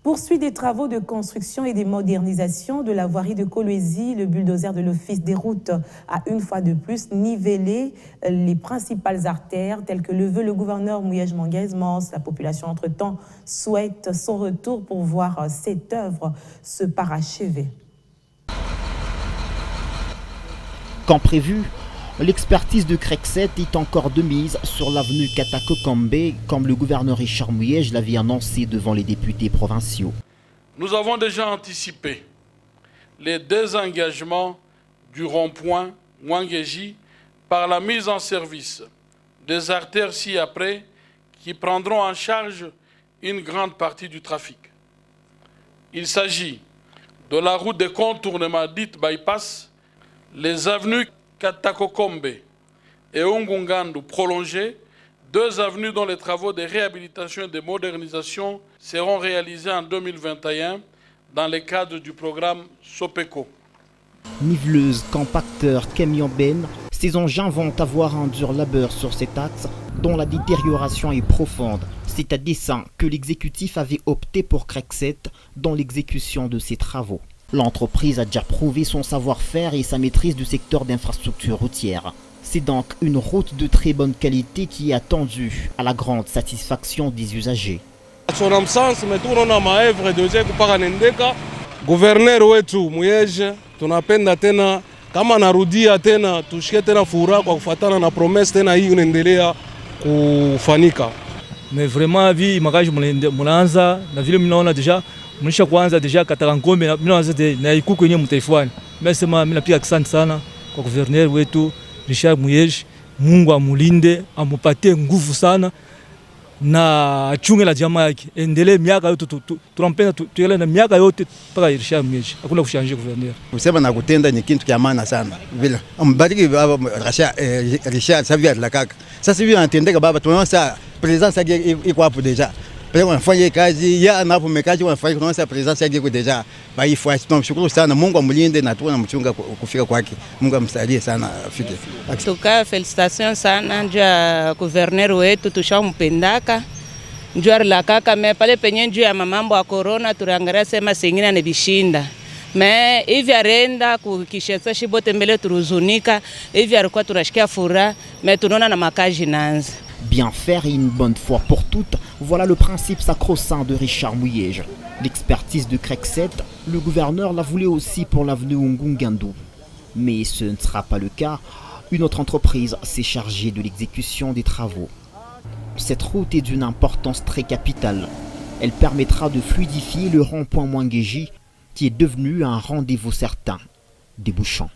Poursuite des travaux de construction et de modernisation de la voirie de Kolwezi, le bulldozer de l'Office des routes a une fois de plus nivellé les principales artères telles que le veut le gouverneur Mouyej Manguez-Mans. La population entre-temps souhaite son retour pour voir cette œuvre se parachever. Comme prévu, l'expertise de Crecset est encore de mise sur l'avenue Katakokombe, comme le gouverneur Richard Mouyej l'avait annoncé devant les députés provinciaux. Nous avons déjà anticipé les désengagements du rond-point Mwangeji par la mise en service des artères ci-après qui prendront en charge une grande partie du trafic. Il s'agit de la route de contournement dite bypass, les avenues Katakokombe et Ongungandu prolongées, deux avenues dont les travaux de réhabilitation et de modernisation seront réalisés en 2021 dans le cadre du programme Sopeco. Niveleuses, compacteurs, camions-bennes, ces engins vont avoir un dur labeur sur cet axe dont la détérioration est profonde. C'est à dessein que l'exécutif avait opté pour Crecset dans l'exécution de ces travaux. L'entreprise a déjà prouvé son savoir-faire et sa maîtrise du secteur d'infrastructures routières. C'est donc une route de très bonne qualité qui est attendue à la grande satisfaction des usagers. Gouverneur wetu Mouyej, tunapenda tena kama narudia tena tushike tena furaha kwa kufuatana na promesse tena hii inaendelea kufanyika. Mais vraiment vi magaji mnaanza na vile mnaona deja mnisha kuanza deja kataka ngombe mnaanza na ikuku yenyewe mtaifani. Nimesema mimi napiga asante sana kwa gouverneur wetu Richard Mouyej. Mungu amulinde, amupatie nguvu sana na achunge la jamaa yake. Endelee miaka yote tunampenda tuele na miaka yote mpaka Richard Mouyej. Hakuna kushanje gouverneur. Kusema na kutenda ni kitu kia maana sana. Vile ambariki baba Richard Xavier Lakaka. Sasa hivi anatendeka baba tunaona presence yake iko hapo deja. Pale wanafanya kazi ya anapo mekaji wanafanya tunaona presence yake iko deja. Baifu tunamshukuru sana Mungu amlinde na tunamchunga kufika kwake. Mungu amsaidie sana afike. Tuka felicitation sana njia gouverneur wetu tushampendaka. Njua Lakaka me pale penye njua ya mamambo ya corona turangalia sema singine ni bishinda. Me hivi arenda kukishesa shibote mbele turuzunika hivi alikuwa tunashikia furaha me tunaona na makaji nanza. Bien faire et une bonne fois pour toutes, voilà le principe sacro-saint de Richard Mouyej. L'expertise de Crecset, le gouverneur la voulait aussi pour l'avenue Ongungandu. Mais ce ne sera pas le cas. Une autre entreprise s'est chargée de l'exécution des travaux. Cette route est d'une importance très capitale. Elle permettra de fluidifier le rond-point Mwangeji qui est devenu un rendez-vous certain, débouchant.